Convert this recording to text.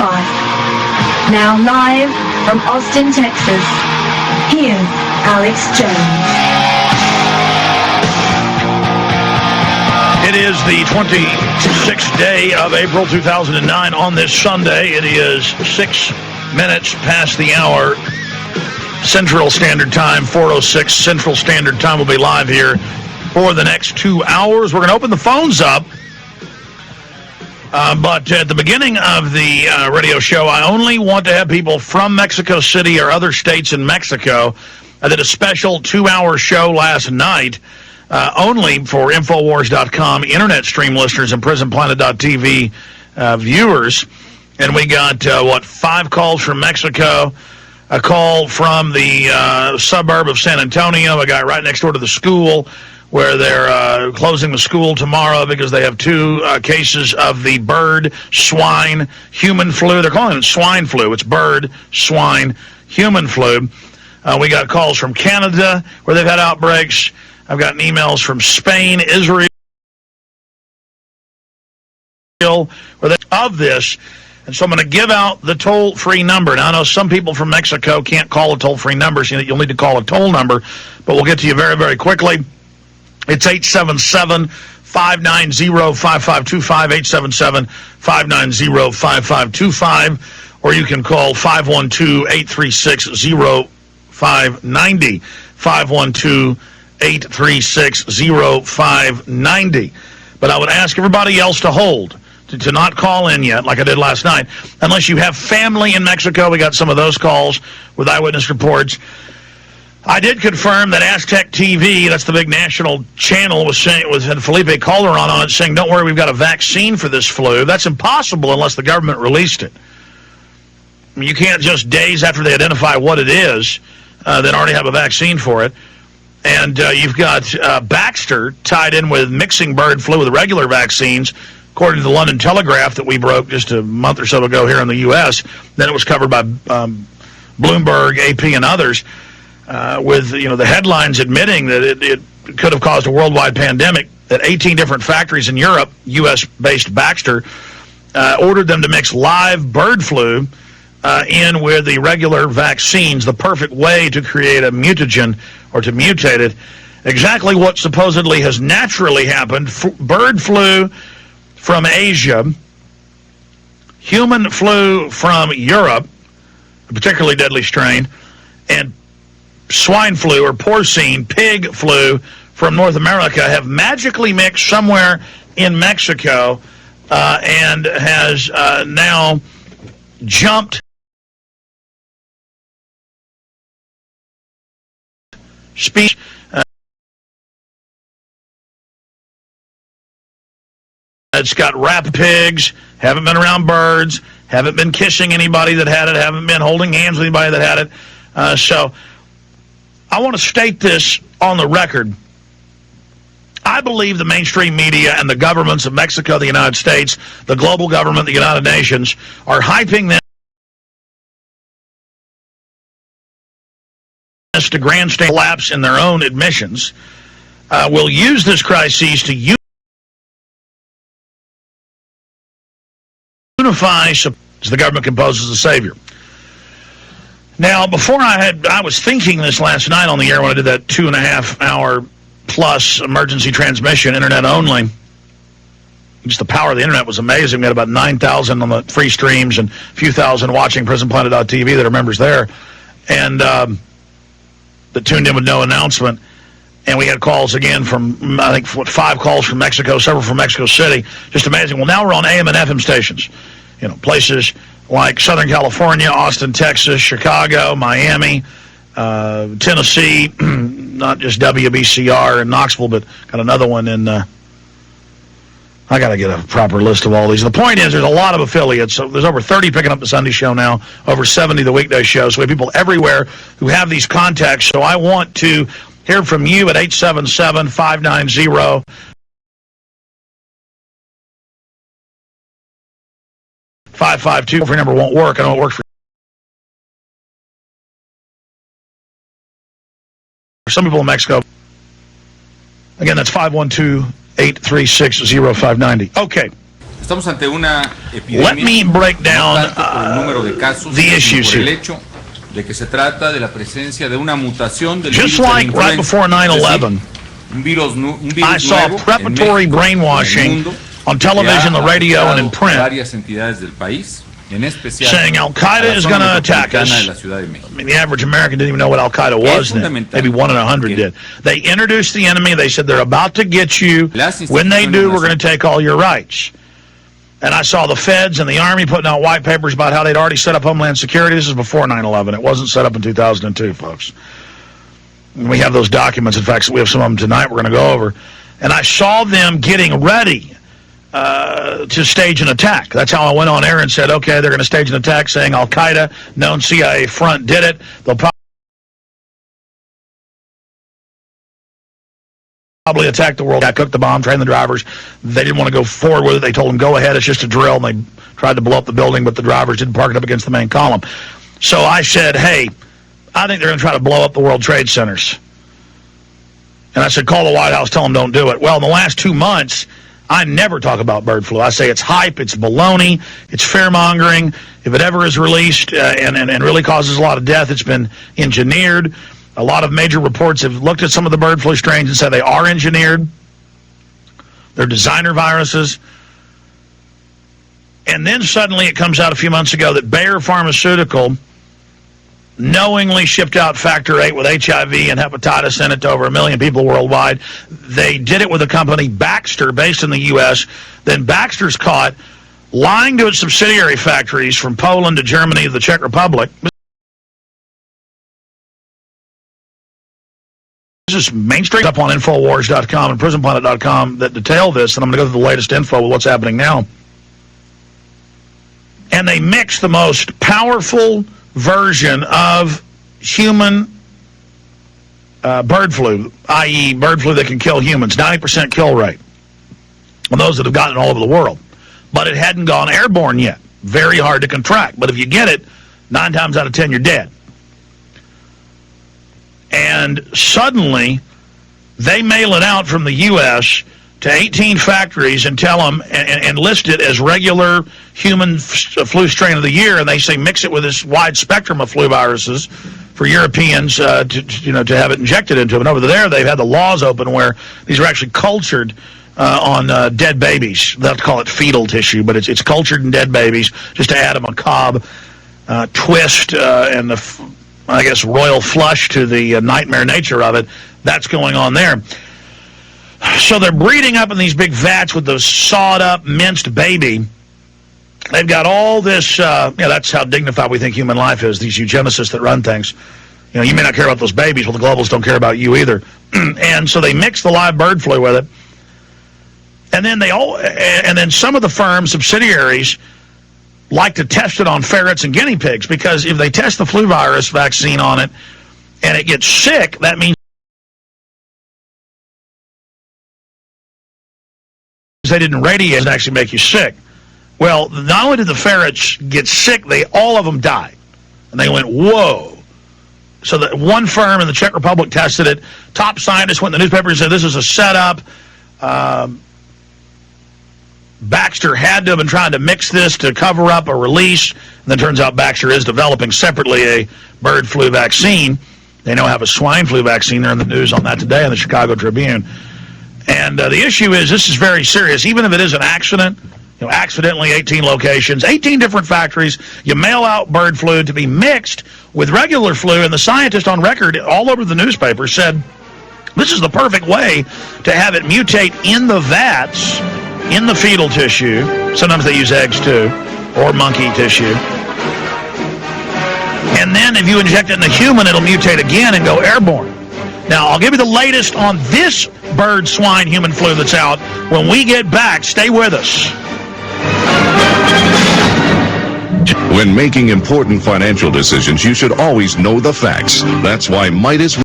podcast. Now live from Austin, Texas, here's Alex Jones. It is the 26th day of April 2009 on this Sunday. It is 6 minutes past the hour Central Standard Time, 4:06 Central Standard Time. Will be live here for the next 2 hours. We're going to open the phones up. But at the beginning of the radio show, I only want to have people from Mexico City or other states in Mexico. I did a special 2-hour show last night only for Infowars.com internet stream listeners and PrisonPlanet.tv viewers. And we got, 5 calls from Mexico, a call from the suburb of San Antonio, a guy right next door to the school, where they're closing the school tomorrow because they have 2 cases of the bird, swine, human flu. They're calling it swine flu. It's bird, swine, human flu. We got calls from Canada where they've had outbreaks. I've gotten emails from Spain, Israel, where they of this. And so I'm going to give out the toll-free number. Now, I know some people from Mexico can't call a toll-free number, so you'll need to call a toll number, but we'll get to you very, very quickly. It's 877-590-5525, 877-590-5525, or you can call 512-836-0590, 512-836-0590. But I would ask everybody else to hold, to not call in yet, like I did last night, unless you have family in Mexico. We got some of those calls with eyewitness reports. I did confirm that Aztec TV, that's the big national channel, was saying, had Felipe Calderon on it, saying, don't worry, we've got a vaccine for this flu. That's impossible unless the government released it. I mean, you can't just days after they identify what it is, then already have a vaccine for it. And you've got Baxter tied in with mixing bird flu with regular vaccines, according to the London Telegraph that we broke just a month or so ago here in the U.S. Then it was covered by Bloomberg, AP, and others. With the headlines admitting that it could have caused a worldwide pandemic, that 18 different factories in Europe, U.S.-based Baxter, ordered them to mix live bird flu in with the regular vaccines, the perfect way to create a mutagen or to mutate it. Exactly what supposedly has naturally happened: bird flu from Asia, human flu from Europe, a particularly deadly strain, and swine flu or porcine, pig flu from North America have magically mixed somewhere in Mexico and has now jumped species. It's got rat pigs, haven't been around birds, haven't been kissing anybody that had it, haven't been holding hands with anybody that had it. So I want to state this on the record. I believe the mainstream media and the governments of Mexico, the United States, the global government, the United Nations, are hyping this to grandstand collapse in their own admissions, will use this crisis to unify as the government composes a savior. Now, before I was thinking this last night on the air when I did that 2.5-hour plus emergency transmission, internet only. Just the power of the internet was amazing. We had about 9,000 on the free streams and a few thousand watching PrisonPlanet.tv that are members there, and that tuned in with no announcement. And we had calls again from, I think, 5 calls from Mexico, several from Mexico City. Just amazing. Well, now we're on AM and FM stations. Places like Southern California, Austin, Texas, Chicago, Miami, Tennessee, not just WBCR in Knoxville, but got another one in, I got to get a proper list of all these. The point is, there's a lot of affiliates. So there's over 30 picking up the Sunday show now, over 70 the weekday show. So we have people everywhere who have these contacts. So I want to hear from you at 877-590 552. If your number won't work, I know it works for some people in Mexico. Again, that's 512-836-0590. Okay. Estamos ante una Let me epidemia break down no tanto por el número de casos, the sino issues por el here. hecho de que se trata de la presencia de una mutación del Just virus de la like right influenza. before 9/11, Un virus I saw nuevo preparatory en México, brainwashing en el mundo, on television, que the ha radio, and in afectado print, varias entidades del país, en especial saying Al-Qaeda a la is zona going to attack metropolitana us. de la Ciudad de México. I mean, the average American didn't even know what Al-Qaeda was then. Maybe 1 in 100 did. They introduced the enemy. They said they're about to get you. When they do, we're going to take all your rights. And I saw the feds and the Army putting out white papers about how they'd already set up Homeland Security. This is before 9/11. It wasn't set up in 2002, folks. We have those documents. In fact, we have some of them tonight we're going to go over. And I saw them getting ready to stage an attack. That's how I went on air and said, okay, they're going to stage an attack, saying Al-Qaeda, known CIA front, did it. They'll probably attack the world. I cooked the bomb, trained the drivers. They didn't want to go forward with it. They told them, go ahead, it's just a drill. And they tried to blow up the building, but the drivers didn't park it up against the main column. So I said, hey, I think they're going to try to blow up the World Trade Centers. And I said, call the White House, tell them don't do it. Well, in the last 2 months, I never talk about bird flu. I say it's hype, it's baloney, it's fear-mongering. If it ever is released and really causes a lot of death, it's been engineered. A lot of major reports have looked at some of the bird flu strains and said they are engineered. They're designer viruses. And then suddenly it comes out a few months ago that Bayer Pharmaceutical knowingly shipped out Factor 8 with HIV and hepatitis in it to over 1 million people worldwide. They did it with a company, Baxter, based in the U.S. Then Baxter's caught lying to its subsidiary factories from Poland to Germany to the Czech Republic. This is mainstream up on Infowars.com and PrisonPlanet.com that detail this, and I'm going to go through the latest info with what's happening now. And they mix the most powerful version of human bird flu, i.e. bird flu that can kill humans, 90% kill rate on those that have gotten it all over the world. But it hadn't gone airborne yet. Very hard to contract. But if you get it, 9 times out of 10, you're dead. And suddenly, they mail it out from the U.S. to 18 factories and tell them and list it as regular human flu strain of the year, and they say mix it with this wide spectrum of flu viruses for Europeans to have it injected into them. And over there, they've had the laws open where these are actually cultured on dead babies. They'll call it fetal tissue, but it's cultured in dead babies just to add a macabre twist and the royal flush to the nightmare nature of it. That's going on there. So they're breeding up in these big vats with the sawed-up, minced baby. They've got all this, that's how dignified we think human life is, these eugenicists that run things. You may not care about those babies, well, the globalists don't care about you either. And so they mix the live bird flu with it. And then some of the firms, subsidiaries, like to test it on ferrets and guinea pigs, because if they test the flu virus vaccine on it and it gets sick, that means they didn't radiate and actually make you sick. Well, not only did the ferrets get sick, all of them died. And they went, whoa. So that one firm in the Czech Republic tested it. Top scientists went in the newspaper and said, this is a setup. Baxter had to have been trying to mix this to cover up a release. And then turns out Baxter is developing separately a bird flu vaccine. They now have a swine flu vaccine. They're in the news on that today in the Chicago Tribune. And the issue is, this is very serious. Even if it is an accident, accidentally 18 locations, 18 different factories, you mail out bird flu to be mixed with regular flu, and the scientist on record all over the newspaper said, this is the perfect way to have it mutate in the vats, in the fetal tissue. Sometimes they use eggs too, or monkey tissue. And then if you inject it in the human, it'll mutate again and go airborne. Now, I'll give you the latest on this bird, swine, human flu that's out. When we get back, stay with us. When making important financial decisions, you should always know the facts. That's why Midas